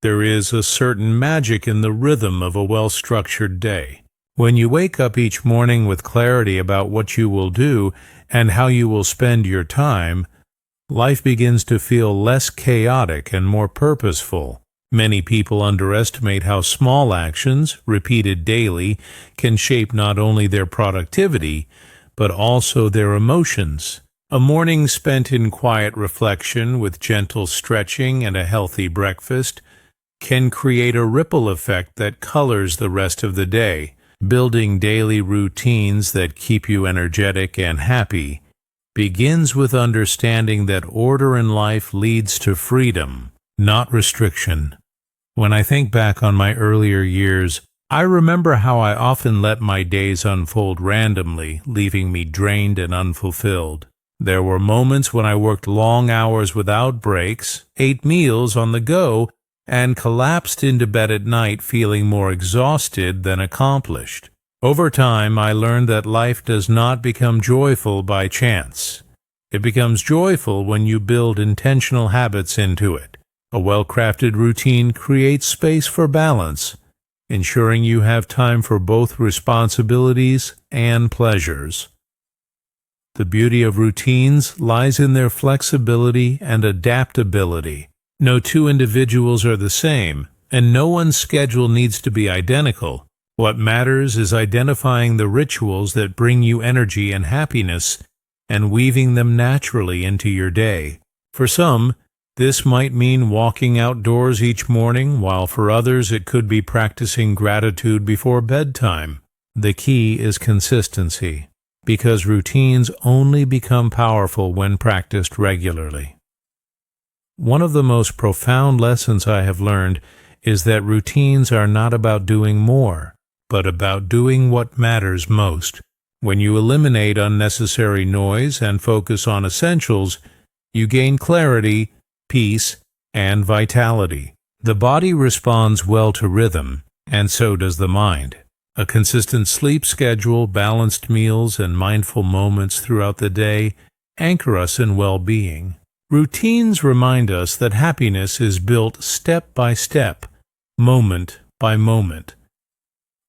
There is a certain magic in the rhythm of a well-structured day. When you wake up each morning with clarity about what you will do and how you will spend your time, life begins to feel less chaotic and more purposeful. Many people underestimate how small actions, repeated daily, can shape not only their productivity, but also their emotions. A morning spent in quiet reflection with gentle stretching and a healthy breakfast can create a ripple effect that colors the rest of the day. Building daily routines that keep you energetic and happy begins with understanding that order in life leads to freedom, not restriction. When I think back on my earlier years, I remember how I often let my days unfold randomly, leaving me drained and unfulfilled. There were moments when I worked long hours without breaks, ate meals on the go, and collapsed into bed at night feeling more exhausted than accomplished. Over time, I learned that life does not become joyful by chance. It becomes joyful when you build intentional habits into it. A well-crafted routine creates space for balance, ensuring you have time for both responsibilities and pleasures. The beauty of routines lies in their flexibility and adaptability. No two individuals are the same, and no one's schedule needs to be identical. What matters is identifying the rituals that bring you energy and happiness and weaving them naturally into your day. For some, this might mean walking outdoors each morning, while for others it could be practicing gratitude before bedtime. The key is consistency, because routines only become powerful when practiced regularly. One of the most profound lessons I have learned is that routines are not about doing more, but about doing what matters most. When you eliminate unnecessary noise and focus on essentials, you gain clarity, peace, and vitality. The body responds well to rhythm, and so does the mind. A consistent sleep schedule, balanced meals, and mindful moments throughout the day anchor us in well-being. Routines remind us that happiness is built step by step, moment by moment.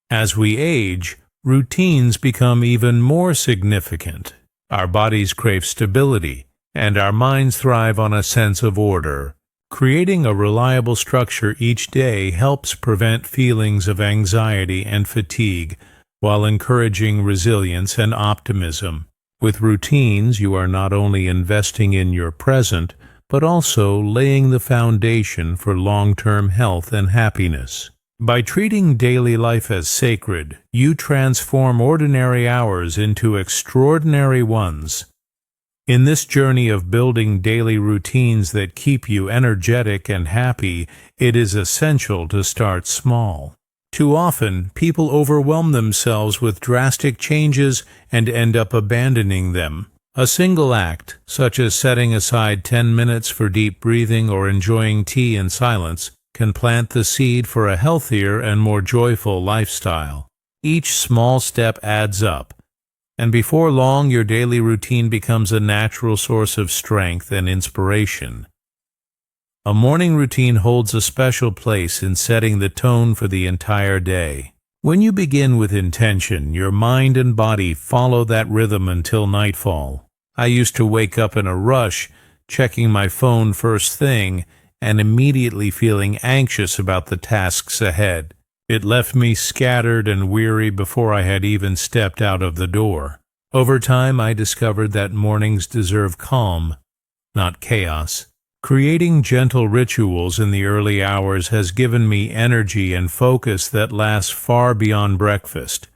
As we age, routines become even more significant. Our bodies crave stability, and our minds thrive on a sense of order. Creating a reliable structure each day helps prevent feelings of anxiety and fatigue, while encouraging resilience and optimism. With routines, you are not only investing in your present, but also laying the foundation for long-term health and happiness. By treating daily life as sacred, you transform ordinary hours into extraordinary ones. In this journey of building daily routines that keep you energetic and happy, it is essential to start small. Too often, people overwhelm themselves with drastic changes and end up abandoning them. A single act, such as setting aside 10 minutes for deep breathing or enjoying tea in silence, can plant the seed for a healthier and more joyful lifestyle. Each small step adds up, and before long your daily routine becomes a natural source of strength and inspiration. A morning routine holds a special place in setting the tone for the entire day. When you begin with intention, your mind and body follow that rhythm until nightfall. I used to wake up in a rush, checking my phone first thing, and immediately feeling anxious about the tasks ahead. It left me scattered and weary before I had even stepped out of the door. Over time, I discovered that mornings deserve calm, not chaos. Creating gentle rituals in the early hours has given me energy and focus that lasts far beyond breakfast.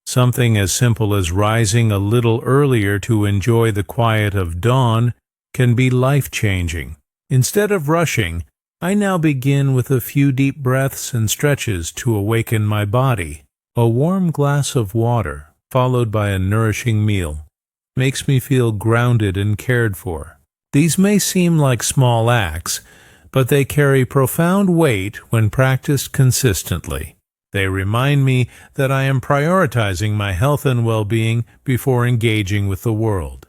Something as simple as rising a little earlier to enjoy the quiet of dawn can be life-changing. Instead of rushing, I now begin with a few deep breaths and stretches to awaken my body. A warm glass of water, followed by a nourishing meal, makes me feel grounded and cared for. These may seem like small acts, but they carry profound weight when practiced consistently. They remind me that I am prioritizing my health and well-being before engaging with the world.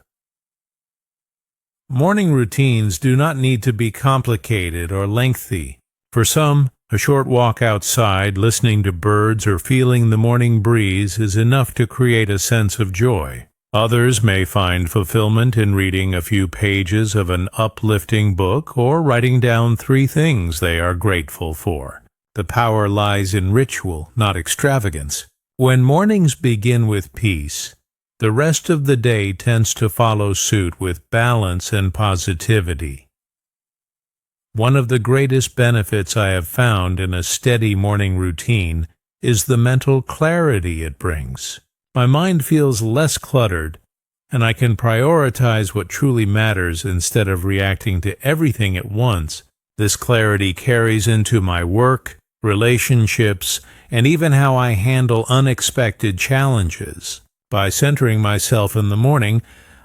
Morning routines do not need to be complicated or lengthy. For some, a short walk outside, listening to birds or feeling the morning breeze is enough to create a sense of joy. Others may find fulfillment in reading a few pages of an uplifting book or writing down 3 things they are grateful for. The power lies in ritual, not extravagance. When mornings begin with peace, the rest of the day tends to follow suit with balance and positivity. One of the greatest benefits I have found in a steady morning routine is the mental clarity it brings. My mind feels less cluttered, and I can prioritize what truly matters instead of reacting to everything at once. This clarity carries into my work, relationships, and even how I handle unexpected challenges. By centering myself in the morning,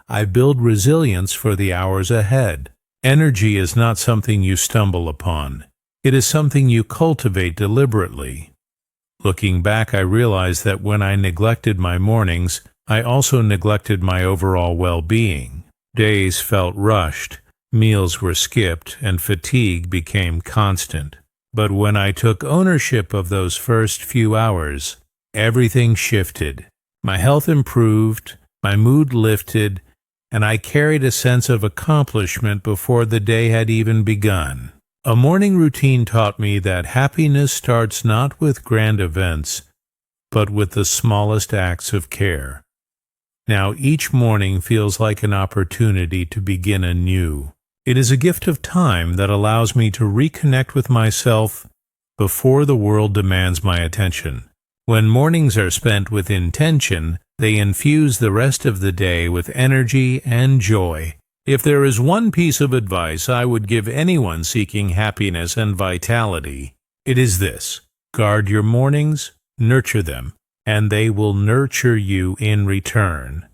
I build resilience for the hours ahead. Energy is not something you stumble upon. It is something you cultivate deliberately. Looking back, I realized that when I neglected my mornings, I also neglected my overall well-being. Days felt rushed, meals were skipped, and fatigue became constant. But when I took ownership of those first few hours, everything shifted. My health improved, my mood lifted, and I carried a sense of accomplishment before the day had even begun. A morning routine taught me that happiness starts not with grand events, but with the smallest acts of care. Now each morning feels like an opportunity to begin anew. It is a gift of time that allows me to reconnect with myself before the world demands my attention. When mornings are spent with intention, they infuse the rest of the day with energy and joy. If there is one piece of advice I would give anyone seeking happiness and vitality, it is this: guard your mornings, nurture them, and they will nurture you in return.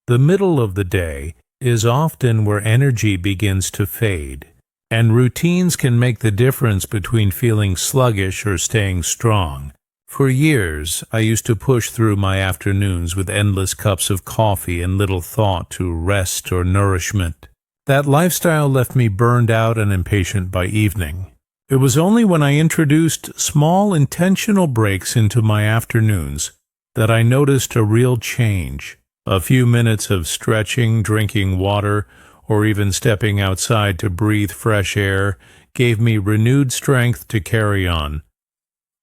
The middle of the day is often where energy begins to fade, and routines can make the difference between feeling sluggish or staying strong. For years, I used to push through my afternoons with endless cups of coffee and little thought to rest or nourishment. That lifestyle left me burned out and impatient by evening. It was only when I introduced small intentional breaks into my afternoons that I noticed a real change. A few minutes of stretching, drinking water, or even stepping outside to breathe fresh air gave me renewed strength to carry on.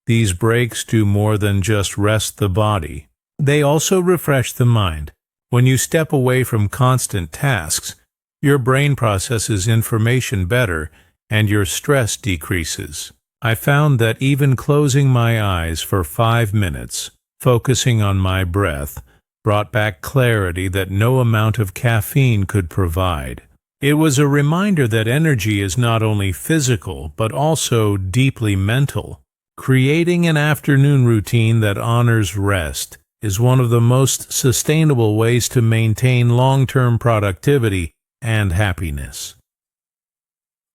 These breaks do more than just rest the body. They also refresh the mind. When you step away from constant tasks, your brain processes information better and your stress decreases. I found that even closing my eyes for 5 minutes, focusing on my breath, brought back clarity that no amount of caffeine could provide. It was a reminder that energy is not only physical but also deeply mental. Creating an afternoon routine that honors rest is one of the most sustainable ways to maintain long-term productivity and happiness.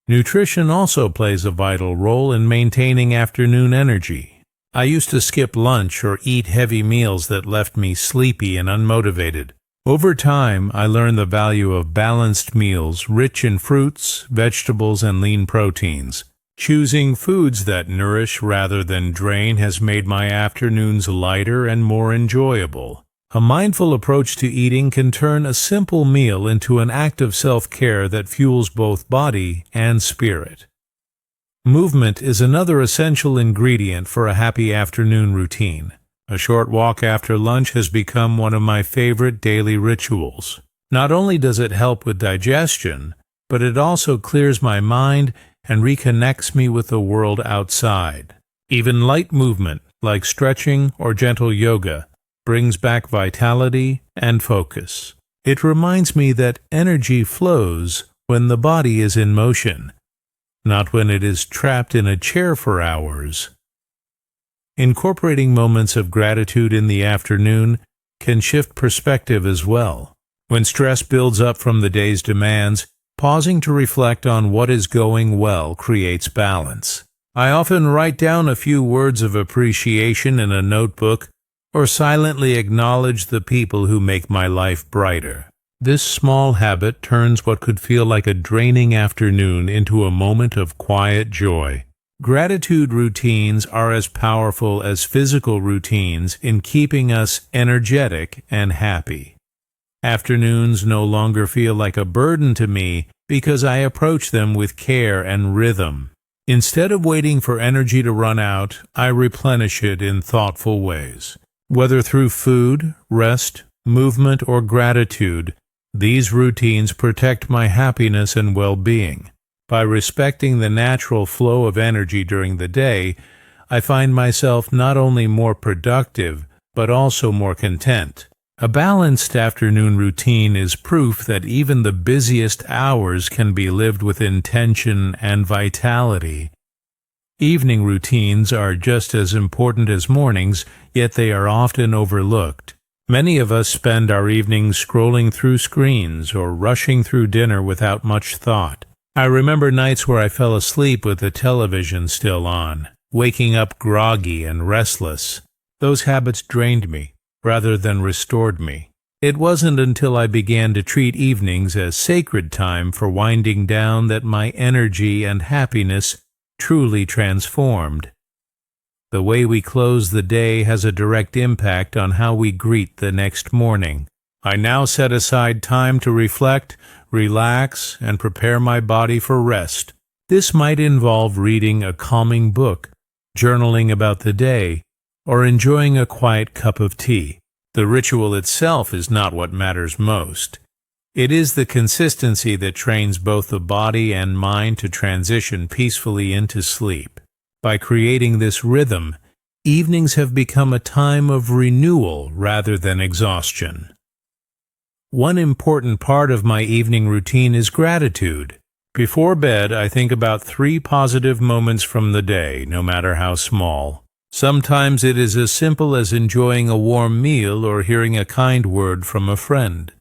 Nutrition also plays a vital role in maintaining afternoon energy. I used to skip lunch or eat heavy meals that left me sleepy and unmotivated. Over time, I learned the value of balanced meals rich in fruits, vegetables, and lean proteins. Choosing foods that nourish rather than drain has made my afternoons lighter and more enjoyable. A mindful approach to eating can turn a simple meal into an act of self-care that fuels both body and spirit. Movement is another essential ingredient for a happy afternoon routine. A short walk after lunch has become one of my favorite daily rituals. Not only does it help with digestion, but it also clears my mind and reconnects me with the world outside. Even light movement, like stretching or gentle yoga, brings back vitality and focus. It reminds me that energy flows when the body is in motion, not when it is trapped in a chair for hours. Incorporating moments of gratitude in the afternoon can shift perspective as well. When stress builds up from the day's demands, pausing to reflect on what is going well creates balance. I often write down a few words of appreciation in a notebook or silently acknowledge the people who make my life brighter. This small habit turns what could feel like a draining afternoon into a moment of quiet joy. Gratitude routines are as powerful as physical routines in keeping us energetic and happy. Afternoons no longer feel like a burden to me because I approach them with care and rhythm. Instead of waiting for energy to run out, I replenish it in thoughtful ways. Whether through food, rest, movement, or gratitude, these routines protect my happiness and well-being. By respecting the natural flow of energy during the day, I find myself not only more productive, but also more content. A balanced afternoon routine is proof that even the busiest hours can be lived with intention and vitality. Evening routines are just as important as mornings, yet they are often overlooked. Many of us spend our evenings scrolling through screens or rushing through dinner without much thought. I remember nights where I fell asleep with the television still on, waking up groggy and restless. Those habits drained me, rather than restored me. It wasn't until I began to treat evenings as sacred time for winding down that my energy and happiness truly transformed. The way we close the day has a direct impact on how we greet the next morning. I now set aside time to reflect, relax, and prepare my body for rest. This might involve reading a calming book, journaling about the day, or enjoying a quiet cup of tea. The ritual itself is not what matters most. It is the consistency that trains both the body and mind to transition peacefully into sleep. By creating this rhythm, evenings have become a time of renewal rather than exhaustion. One important part of my evening routine is gratitude. Before bed, I think about 3 positive moments from the day, no matter how small. Sometimes it is as simple as enjoying a warm meal or hearing a kind word from a friend.